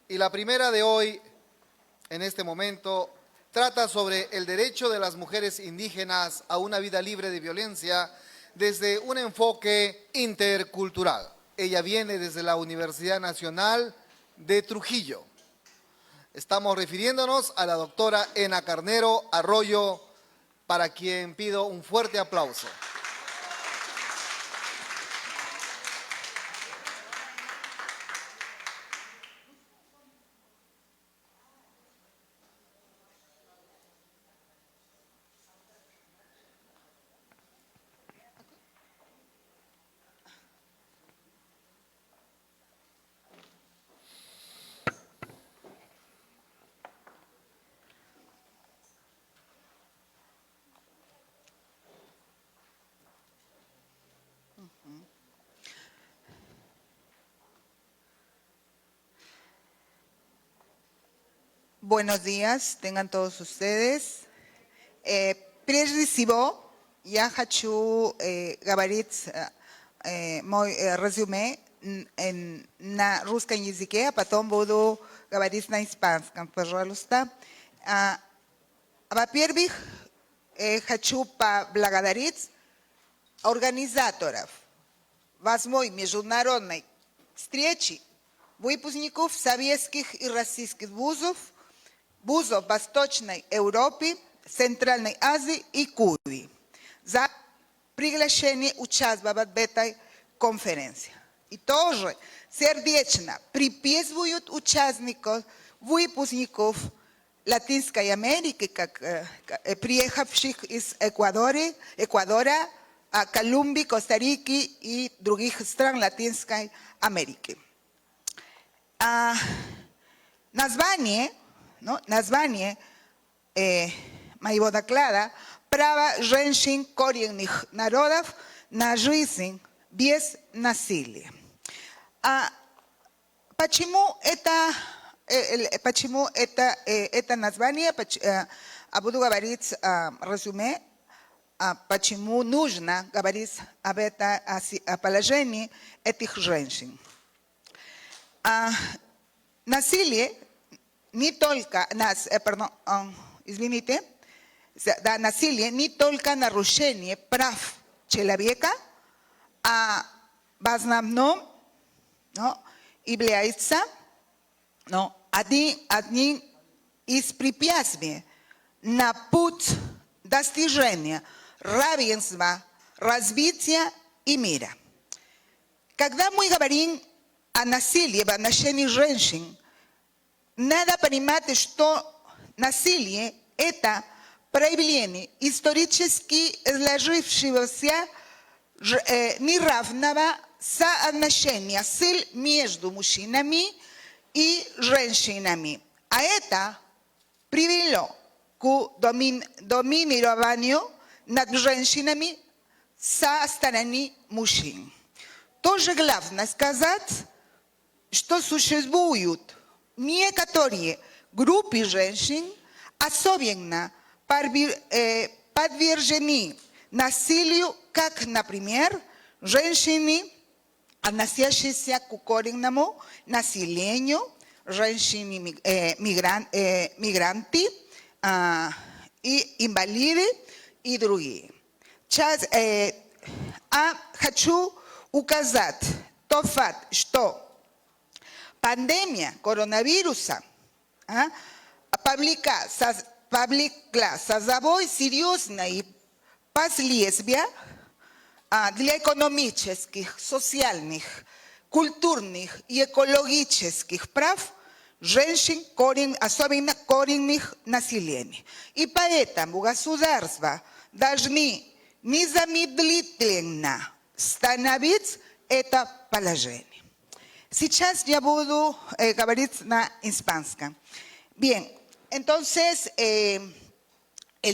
Y la primera de hoy, en este momento, trata sobre el derecho de las mujeres indígenas a una vida libre de violencia desde un enfoque intercultural. Ella viene desde la Universidad Nacional de Trujillo. Estamos refiriéndonos a la doctora Ena Carnero Arroyo, para quien pido un fuerte aplauso. Buenos días, tengan todos ustedes. Прежде всего, я хочу говорить мой резюме на русском языке, а потом буду говорить на испанском, пожалуйста. Во-первых, хочу поблагодарить организаторов 8-й международной встречи выпускников советских и российских вузов Восточной Европы, Центральной Азии и Кубы за приглашение участвовать в этой конференции. И тоже сердечно приветствуют участников, выпускников Латинской Америки, приехавших из Эквадора, Колумбии, Коста-Рики и других стран Латинской Америки. Название моего доклада «Право женщин коренных народов на жизнь без насилия». Почему это название? Буду говорить резюме, почему нужно говорить о положении этих женщин. Насилие не только насилие не только нарушение прав человека, а в основном является одним из препятствий на путь достижения равенства, развития и мира. Когда мы говорим о насилии в отношении женщин, надо понимать, что насилие – это проявление исторически сложившегося неравного соотношения сил между мужчинами и женщинами. А это привело к доминированию над женщинами со стороны мужчин. Тоже главное сказать, что существуют некоторые группы женщин, особенно подвержены насилию, как, например, женщины, относящиеся к коренному населению, женщины-мигранты и инвалиды и другие. Сейчас хочу указать тот факт, что пандемия коронавируса повлекла за собой серьезные последствия для экономических, социальных, культурных и экологических прав женщин, особенно коренных населений. И поэтому государства должны незамедлительно становить это положение. Сейчас я буду говорить на испанском. Bien, entonces el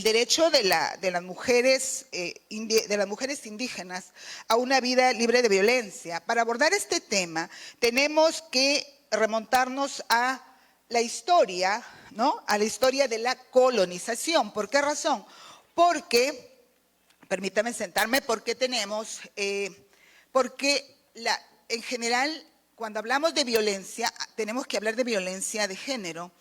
derecho de las mujeres indígenas a una vida libre de violencia. Para abordar este tema tenemos que remontarnos a la historia, ¿no? A la historia de la colonización. ¿Por qué razón? Porque, permítame sentarme, porque en general cuando hablamos de violencia, tenemos que hablar de violencia de género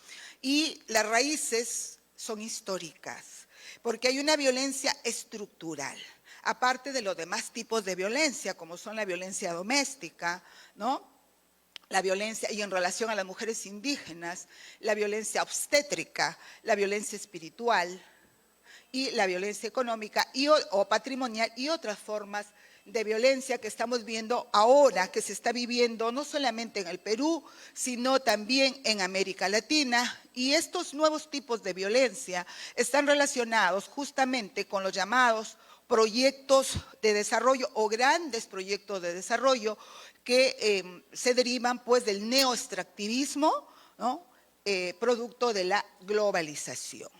y las raíces son históricas, porque hay una violencia estructural, aparte de los demás tipos de violencia, como son la violencia doméstica, ¿no? La violencia, y en relación a las mujeres indígenas, la violencia obstétrica, la violencia espiritual y la violencia económica o patrimonial y otras formas de violencia que estamos viendo ahora, que se está viviendo no solamente en el Perú, sino también en América Latina. Y estos nuevos tipos de violencia están relacionados justamente con los llamados proyectos de desarrollo o grandes proyectos de desarrollo que se derivan pues del neoextractivismo, ¿no? Producto de la globalización,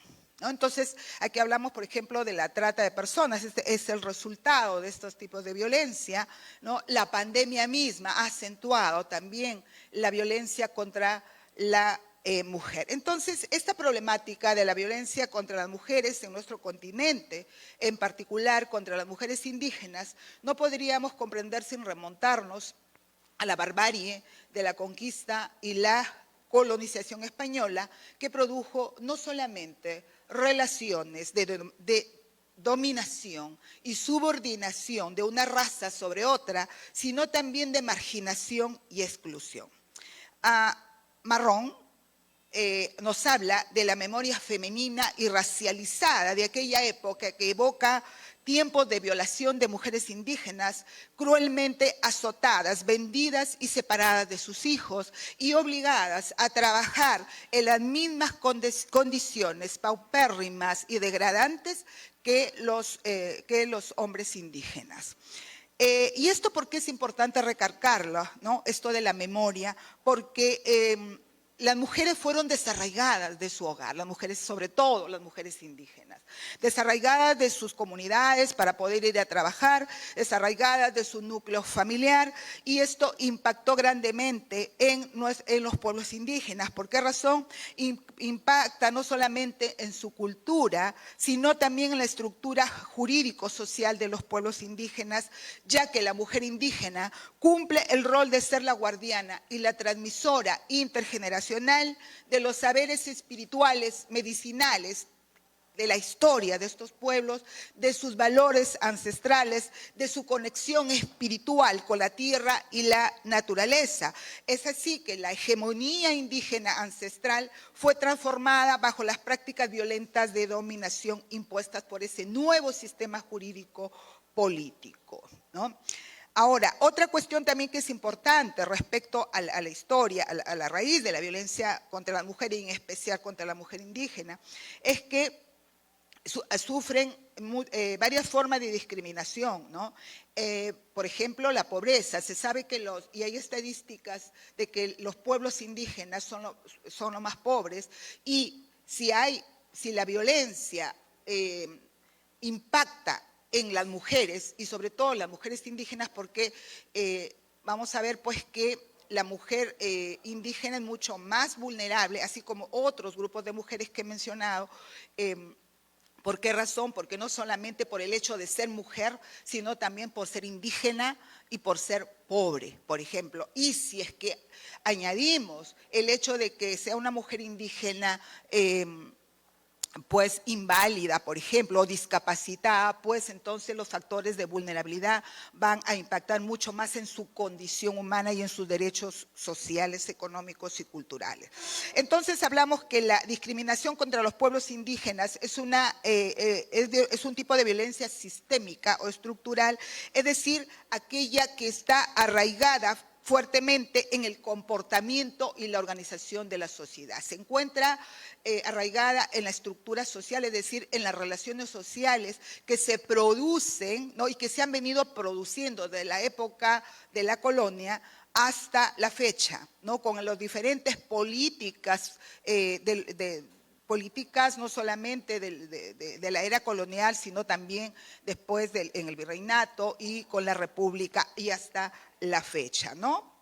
¿no? Entonces, aquí hablamos, por ejemplo, de la trata de personas. Este es el resultado de estos tipos de violencia, ¿no? La pandemia misma ha acentuado también la violencia contra la mujer. Entonces, esta problemática de la violencia contra las mujeres en nuestro continente, en particular contra las mujeres indígenas, no podríamos comprender sin remontarnos a la barbarie de la conquista y la colonización española, que produjo no solamente relaciones de dominación y subordinación de una raza sobre otra, sino también de marginación y exclusión. Marrón nos habla de la memoria femenina y racializada de aquella época que evoca tiempos de violación de mujeres indígenas cruelmente azotadas, vendidas y separadas de sus hijos y obligadas a trabajar en las mismas condiciones paupérrimas y degradantes que los hombres indígenas. ¿Y esto por qué es importante recalcarlo, ¿no? Esto de la memoria, porque las mujeres fueron desarraigadas de su hogar, las mujeres, sobre todo las mujeres indígenas, desarraigadas de sus comunidades para poder ir a trabajar, desarraigadas de su núcleo familiar, y esto impactó grandemente en los pueblos indígenas. ¿Por qué razón? Impacta no solamente en su cultura, sino también en la estructura jurídico-social de los pueblos indígenas, ya que la mujer indígena cumple el rol de ser la guardiana y la transmisora intergeneracional de los saberes espirituales, medicinales, de la historia de estos pueblos, de sus valores ancestrales, de su conexión espiritual con la tierra y la naturaleza. Es así que la hegemonía indígena ancestral fue transformada bajo las prácticas violentas de dominación impuestas por ese nuevo sistema jurídico político, ¿no? Ahora, otra cuestión también que es importante respecto a la historia, a la raíz de la violencia contra la mujer y en especial contra la mujer indígena, es que sufren varias formas de discriminación, ¿no? Por ejemplo, la pobreza. Se sabe que y hay estadísticas de que los pueblos indígenas son los más pobres, y si la violencia impacta en las mujeres, y sobre todo en las mujeres indígenas, porque vamos a ver pues que la mujer indígena es mucho más vulnerable, así como otros grupos de mujeres que he mencionado. ¿Por qué razón? Porque no solamente por el hecho de ser mujer, sino también por ser indígena y por ser pobre, por ejemplo. Y si es que añadimos el hecho de que sea una mujer indígena pues inválida, por ejemplo, o discapacitada, pues entonces los factores de vulnerabilidad van a impactar mucho más en su condición humana y en sus derechos sociales, económicos y culturales. Entonces hablamos que la discriminación contra los pueblos indígenas es un tipo de violencia sistémica o estructural, es decir, aquella que está arraigada fuertemente en el comportamiento y la organización de la sociedad. Se encuentra arraigada en la estructura social, es decir, en las relaciones sociales que se producen, ¿no? Y que se han venido produciendo desde la época de la colonia hasta la fecha, ¿no? Con las diferentes políticas políticas no solamente de la era colonial, sino también después en el virreinato y con la república y hasta la fecha, ¿no?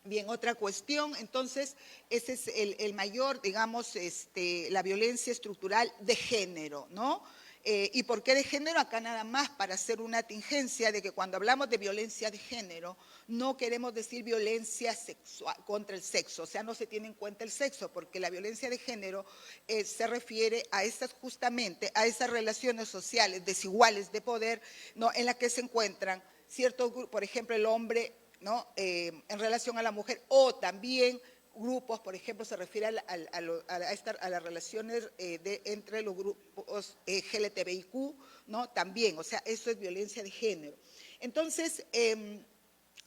Bien, otra cuestión, entonces, ese es el mayor, digamos, la violencia estructural de género, ¿no? ¿Y por qué de género? Acá nada más para hacer una tingencia de que cuando hablamos de violencia de género, no queremos decir violencia sexual contra el sexo, o sea, no se tiene en cuenta el sexo, porque la violencia de género se refiere a estas justamente, a esas relaciones sociales desiguales de poder, ¿no?, en las que se encuentran ciertos grupos, por ejemplo, el hombre, ¿no?, en relación a la mujer, o también grupos, por ejemplo, se refiere a las relaciones entre los grupos LGTBIQ, ¿no? También, o sea, eso es violencia de género. Entonces,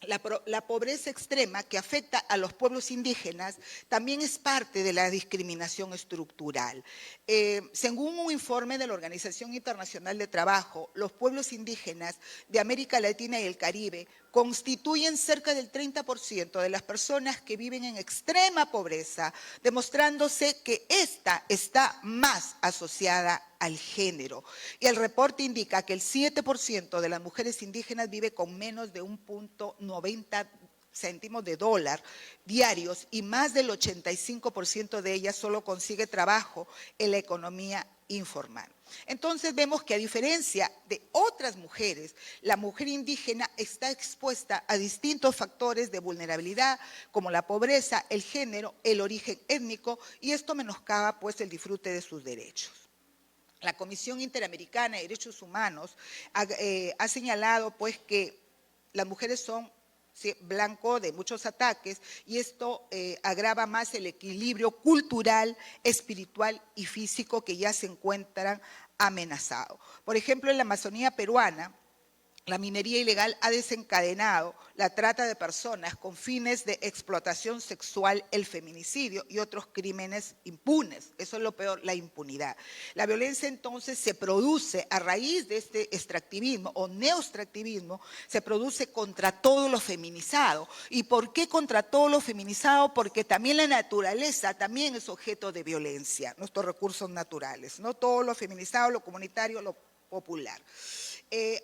la pobreza extrema que afecta a los pueblos indígenas también es parte de la discriminación estructural. Según un informe de la Organización Internacional de Trabajo, los pueblos indígenas de América Latina y el Caribe constituyen cerca del 30% de las personas que viven en extrema pobreza, demostrándose que esta está más asociada al género. Y el reporte indica que el 7% de las mujeres indígenas vive con menos de 1.90 céntimos de dólar diarios y más del 85% de ellas solo consigue trabajo en la economía informal. Entonces vemos que a diferencia de otras mujeres, la mujer indígena está expuesta a distintos factores de vulnerabilidad como la pobreza, el género, el origen étnico, y esto menoscaba pues el disfrute de sus derechos. La Comisión Interamericana de Derechos Humanos ha señalado pues que las mujeres son blanco de muchos ataques y esto agrava más el equilibrio cultural, espiritual y físico que ya se encuentran amenazados. Por ejemplo, en la Amazonía peruana, la minería ilegal ha desencadenado la trata de personas con fines de explotación sexual, el feminicidio y otros crímenes impunes. Eso es lo peor, la impunidad. La violencia entonces se produce a raíz de este extractivismo o neoextractivismo, se produce contra todo lo feminizado. ¿Y por qué contra todo lo feminizado? Porque también la naturaleza también es objeto de violencia, nuestros recursos naturales, ¿no? Todo lo feminizado, lo comunitario, lo popular.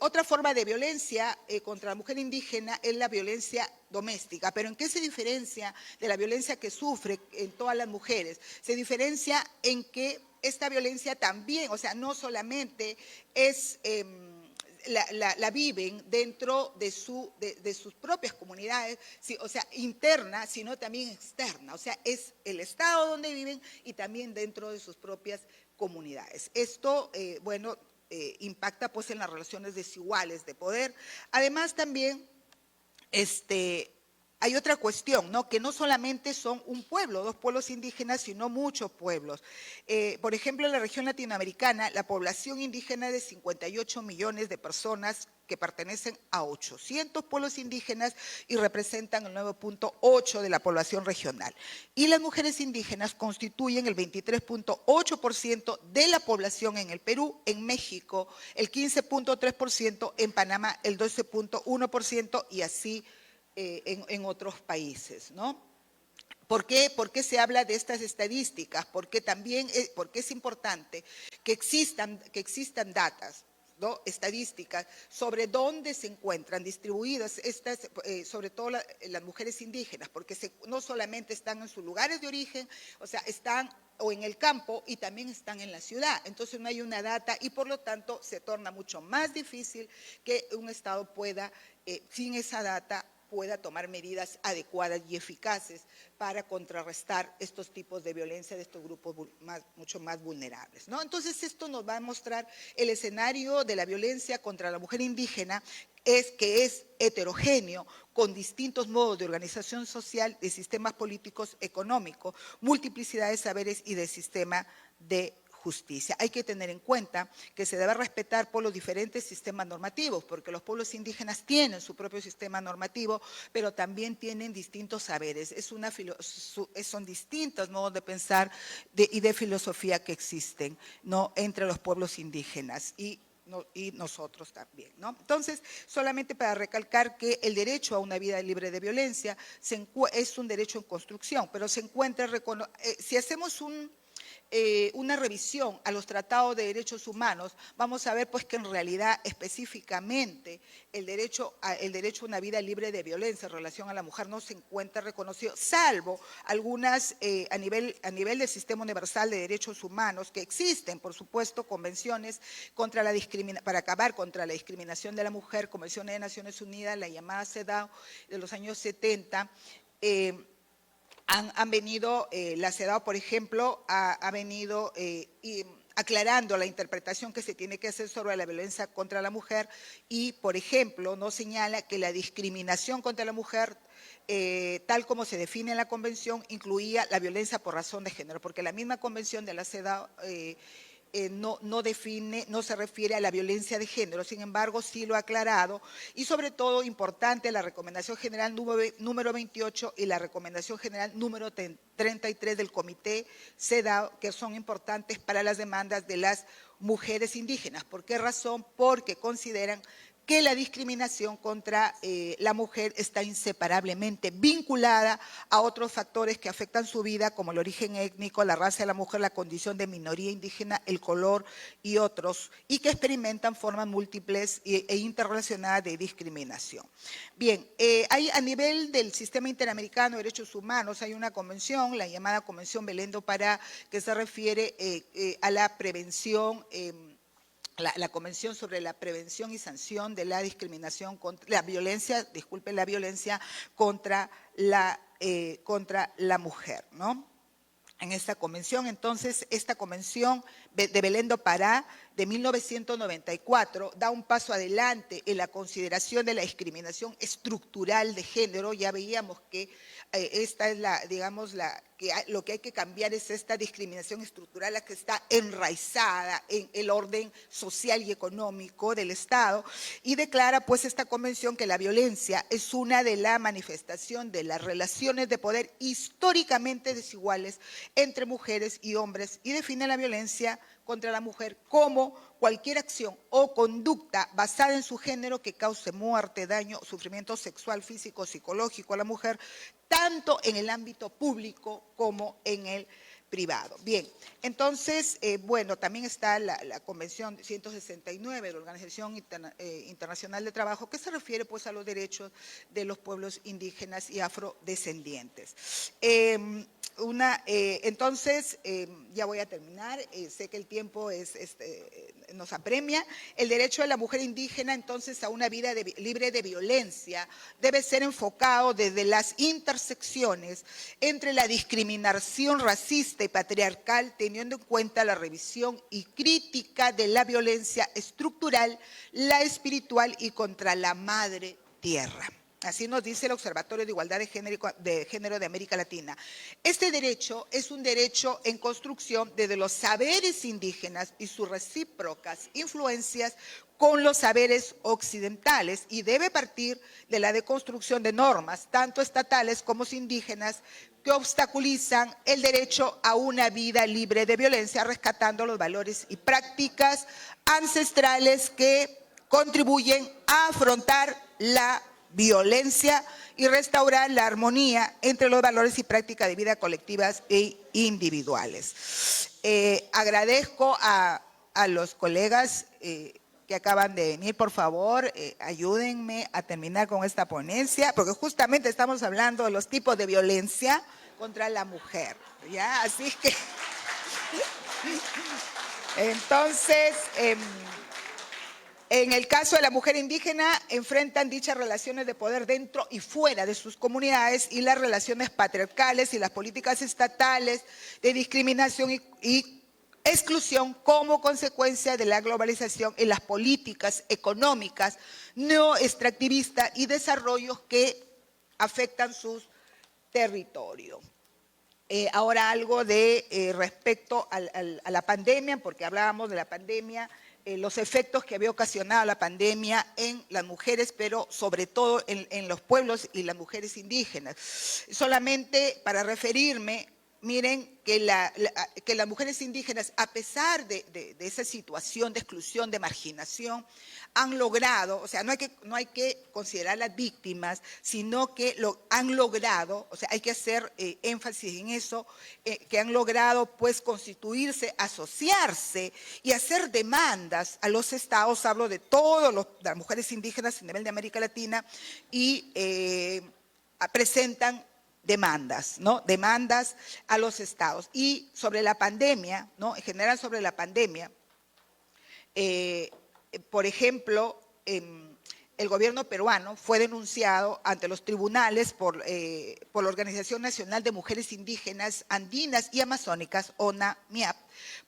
Otra forma de violencia contra la mujer indígena es la violencia doméstica. ¿Pero en qué se diferencia de la violencia que sufre en todas las mujeres? Se diferencia en que esta violencia también, o sea, no solamente es... La viven dentro de sus propias comunidades, o sea, interna, sino también externa. O sea, es el estado donde viven y también dentro de sus propias comunidades. Esto, bueno, impacta pues en las relaciones desiguales de poder. Además también hay otra cuestión, ¿no? Que no solamente son un pueblo, dos pueblos indígenas, sino muchos pueblos. Por ejemplo, en la región latinoamericana, la población indígena es de 58 millones de personas que pertenecen a 800 pueblos indígenas y representan el 9.8% de la población regional. Y las mujeres indígenas constituyen el 23.8% de la población en el Perú, en México el 15.3%, en Panamá el 12.1% y así en otros países, ¿no? ¿Por qué se habla de estas estadísticas? Porque es importante que existan datas, ¿no?, estadísticas sobre dónde se encuentran distribuidas estas, sobre todo las mujeres indígenas, porque no solamente están en sus lugares de origen, o sea, están o en el campo y también están en la ciudad. Entonces no hay una data y por lo tanto se torna mucho más difícil que un Estado pueda, sin esa data, pueda tomar medidas adecuadas y eficaces para contrarrestar estos tipos de violencia de estos grupos mucho más vulnerables, ¿no? Entonces esto nos va a mostrar el escenario de la violencia contra la mujer indígena, que es heterogéneo, con distintos modos de organización social, de sistemas políticos, económicos, multiplicidad de saberes y de sistema de justicia. Hay que tener en cuenta que se debe respetar por los diferentes sistemas normativos, porque los pueblos indígenas tienen su propio sistema normativo, pero también tienen distintos saberes. Son distintos modos de pensar y de filosofía que existen, ¿no?, entre los pueblos indígenas y nosotros también, ¿no? Entonces, solamente para recalcar que el derecho a una vida libre de violencia es un derecho en construcción, pero se encuentra, si hacemos una revisión a los tratados de derechos humanos, vamos a ver pues que en realidad específicamente el derecho a una vida libre de violencia en relación a la mujer no se encuentra reconocido, salvo algunas a nivel del Sistema Universal de Derechos Humanos, que existen, por supuesto, convenciones para acabar contra la discriminación de la mujer, convenciones de Naciones Unidas, la llamada CEDAW de los años 70, han venido, la CEDAW, por ejemplo, ha venido aclarando la interpretación que se tiene que hacer sobre la violencia contra la mujer y, por ejemplo, no señala que la discriminación contra la mujer, tal como se define en la convención, incluía la violencia por razón de género, porque la misma convención de la CEDAW no se refiere a la violencia de género, sin embargo, sí lo ha aclarado, y sobre todo, importante, la recomendación general número 28 y la recomendación general número 33 del Comité CEDAW, que son importantes para las demandas de las mujeres indígenas. ¿Por qué razón? Porque consideran que la discriminación contra la mujer está inseparablemente vinculada a otros factores que afectan su vida, como el origen étnico, la raza de la mujer, la condición de minoría indígena, el color y otros, y que experimentan formas múltiples e interrelacionadas de discriminación. Bien, hay a nivel del Sistema Interamericano de Derechos Humanos, hay una convención, la llamada Convención Belén do Pará, que se refiere a la prevención, la Convención sobre la Prevención y Sanción de la Discriminación, la violencia contra la mujer, ¿no? En esta convención, entonces, esta convención de Belén do Pará de 1994 da un paso adelante en la consideración de la discriminación estructural de género. Ya veíamos que esta es lo que hay que cambiar es esta discriminación estructural, la que está enraizada en el orden social y económico del Estado, y declara pues esta convención que la violencia es una de las manifestaciones de las relaciones de poder históricamente desiguales entre mujeres y hombres, y define la violencia contra la mujer como cualquier acción o conducta basada en su género que cause muerte, daño, sufrimiento sexual, físico, psicológico a la mujer, tanto en el ámbito público como en el privado. Bien, entonces, bueno, también está la Convención 169 de la Organización Internacional de Trabajo, que se refiere pues a los derechos de los pueblos indígenas y afrodescendientes. Entonces, ya voy a terminar, sé que el tiempo nos apremia. El derecho de la mujer indígena, entonces, a una vida libre de violencia debe ser enfocado desde las intersecciones entre la discriminación racista y patriarcal, teniendo en cuenta la revisión y crítica de la violencia estructural, la espiritual y contra la madre tierra. Así nos dice el Observatorio de Igualdad de Género de América Latina. Este derecho es un derecho en construcción desde los saberes indígenas y sus recíprocas influencias con los saberes occidentales y debe partir de la deconstrucción de normas, tanto estatales como indígenas, que obstaculizan el derecho a una vida libre de violencia, rescatando los valores y prácticas ancestrales que contribuyen a afrontar la violencia y restaurar la armonía entre los valores y prácticas de vida colectivas e individuales. Agradezco a los colegas que acaban de venir, por favor, ayúdenme a terminar con esta ponencia, porque justamente estamos hablando de los tipos de violencia contra la mujer, ¿ya? Así que, entonces, en el caso de la mujer indígena, enfrentan dichas relaciones de poder dentro y fuera de sus comunidades y las relaciones patriarcales y las políticas estatales de discriminación y exclusión como consecuencia de la globalización y las políticas económicas no extractivistas y desarrollos que afectan sus territorios. Ahora algo de respecto a la pandemia, porque hablábamos de la pandemia, los efectos que había ocasionado la pandemia en las mujeres, pero sobre todo en los pueblos y las mujeres indígenas. Solamente para referirme miren que, que las mujeres indígenas, a pesar de esa situación de exclusión, de marginación, han logrado, o sea, no hay que considerarlas víctimas, sino que lo han logrado, o sea, hay que hacer énfasis en eso, que han logrado pues constituirse, asociarse y hacer demandas a los estados, hablo de todas las mujeres indígenas a nivel de América Latina, y presentan demandas, ¿no? Demandas a los estados. Y sobre la pandemia, ¿no? En general sobre la pandemia, por ejemplo, el gobierno peruano fue denunciado ante los tribunales por la Organización Nacional de Mujeres Indígenas Andinas y Amazónicas, ONA-MIAP,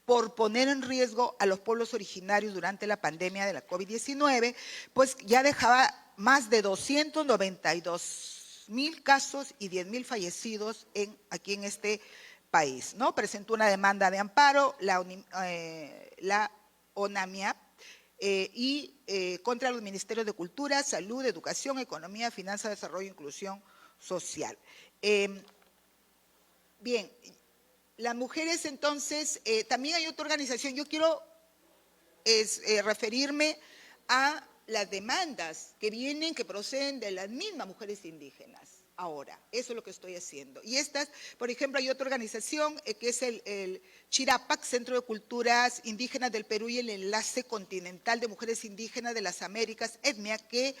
por poner en riesgo a los pueblos originarios durante la pandemia de la COVID-19, pues ya dejaba más de 292.000 casos y 10.000 fallecidos aquí en este país, ¿no? Presentó una demanda de amparo, la ONAMIAP, contra los ministerios de Cultura, Salud, Educación, Economía, Finanzas, Desarrollo e Inclusión Social. Bien, las mujeres entonces, también hay otra organización, yo quiero referirme a las demandas que proceden de las mismas mujeres indígenas. Ahora, eso es lo que estoy haciendo. Y estas, por ejemplo, hay otra organización que es el Chirapac, Centro de Culturas Indígenas del Perú, y el Enlace Continental de Mujeres Indígenas de las Américas, ETMIA, que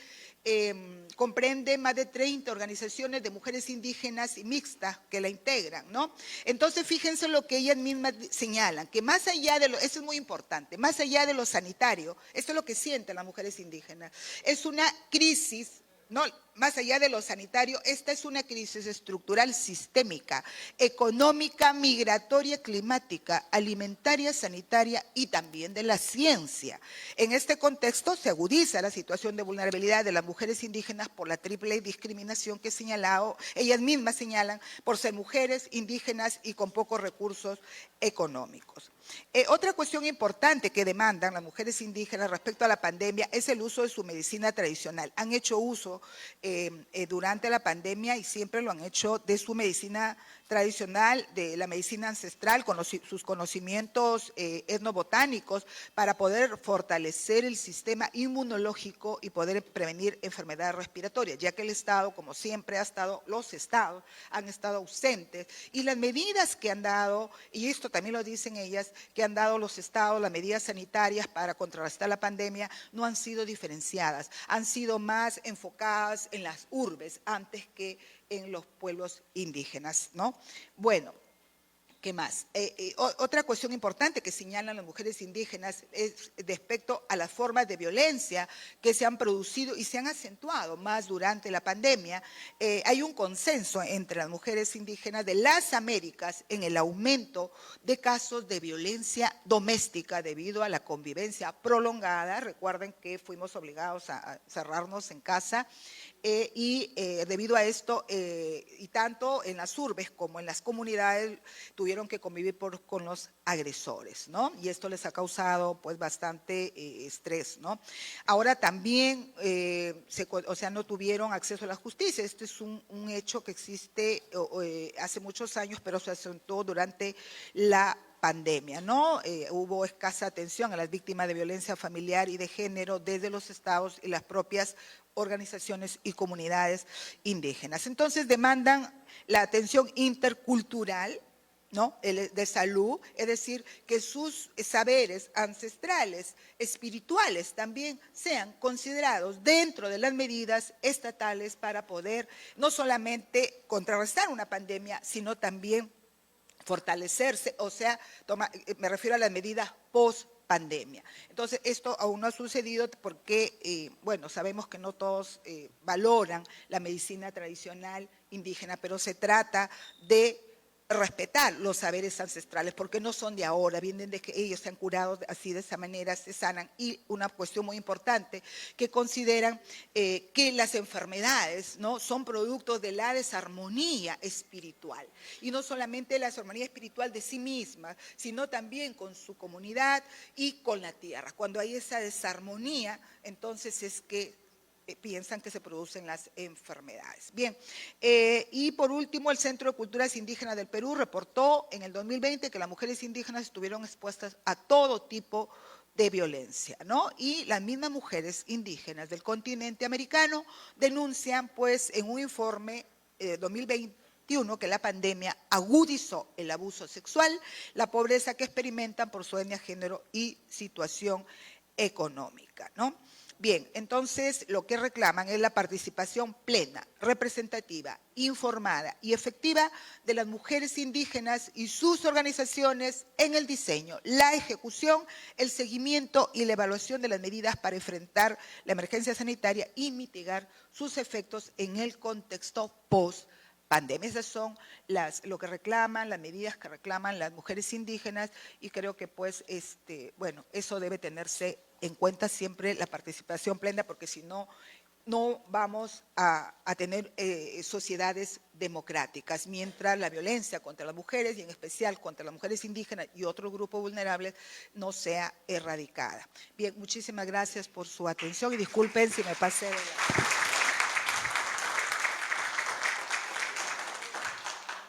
comprende más de 30 organizaciones de mujeres indígenas y mixtas que la integran, ¿no? Entonces, fíjense lo que ellas mismas señalan, que más allá de eso es muy importante, más allá de lo sanitario, esto es lo que sienten las mujeres indígenas, es una crisis. No, más allá de lo sanitario, esta es una crisis estructural sistémica, económica, migratoria, climática, alimentaria, sanitaria y también de la ciencia. En este contexto se agudiza la situación de vulnerabilidad de las mujeres indígenas por la triple discriminación que he señalado, ellas mismas señalan, por ser mujeres, indígenas y con pocos recursos económicos. Otra cuestión importante que demandan las mujeres indígenas respecto a la pandemia es el uso de su medicina tradicional. Han hecho uso durante la pandemia y siempre lo han hecho de su medicina tradicional, de la medicina ancestral, con sus conocimientos etnobotánicos para poder fortalecer el sistema inmunológico y poder prevenir enfermedades respiratorias, ya que el Estado, como siempre los estados han estado ausentes y las medidas que han dado, y esto también lo dicen ellas, que han dado los estados, las medidas sanitarias para contrarrestar la pandemia, no han sido diferenciadas, han sido más enfocadas en las urbes antes que en los pueblos indígenas, ¿no? Bueno, ¿qué más? Otra cuestión importante que señalan las mujeres indígenas es respecto a las formas de violencia que se han producido y se han acentuado más durante la pandemia. Hay un consenso entre las mujeres indígenas de las Américas en el aumento de casos de violencia doméstica debido a la convivencia prolongada. Recuerden que fuimos obligados a cerrarnos en casa. Debido a esto, y tanto en las urbes como en las comunidades tuvieron que convivir con los agresores, ¿no? Y esto les ha causado pues bastante estrés, ¿no? Ahora también, no tuvieron acceso a la justicia. Este es un hecho que existe hace muchos años, pero se acentuó durante la pandemia, ¿no? Hubo escasa atención a las víctimas de violencia familiar y de género desde los estados y las propias organizaciones y comunidades indígenas. Entonces demandan la atención intercultural, ¿no? De salud, es decir, que sus saberes ancestrales, espirituales también sean considerados dentro de las medidas estatales para poder no solamente contrarrestar una pandemia, sino también fortalecerse, o sea, me refiero a las medidas post-pandemia. Entonces, esto aún no ha sucedido porque, bueno, sabemos que no todos valoran la medicina tradicional indígena, pero se trata de respetar los saberes ancestrales, porque no son de ahora, vienen de que ellos se han curado así, de esa manera se sanan. Y una cuestión muy importante, que consideran que las enfermedades, ¿no?, son productos de la desarmonía espiritual, y no solamente la desarmonía espiritual de sí misma, sino también con su comunidad y con la tierra. Cuando hay esa desarmonía, entonces es que piensan que se producen las enfermedades. Bien, y por último, el Centro de Culturas Indígenas del Perú reportó en el 2020 que las mujeres indígenas estuvieron expuestas a todo tipo de violencia, ¿no? Y las mismas mujeres indígenas del continente americano denuncian, pues, en un informe 2021 que la pandemia agudizó el abuso sexual, la pobreza que experimentan por su etnia, género y situación económica, ¿no? Bien, entonces lo que reclaman es la participación plena, representativa, informada y efectiva de las mujeres indígenas y sus organizaciones en el diseño, la ejecución, el seguimiento y la evaluación de las medidas para enfrentar la emergencia sanitaria y mitigar sus efectos en el contexto post-pandemia. Esas son lo que reclaman, las medidas que reclaman las mujeres indígenas, y creo que pues bueno, eso debe tenerse en cuenta siempre, la participación plena, porque si no, no vamos a tener sociedades democráticas, mientras la violencia contra las mujeres, y en especial contra las mujeres indígenas y otros grupos vulnerables, no sea erradicada. Bien, muchísimas gracias por su atención y disculpen si me pasé de la...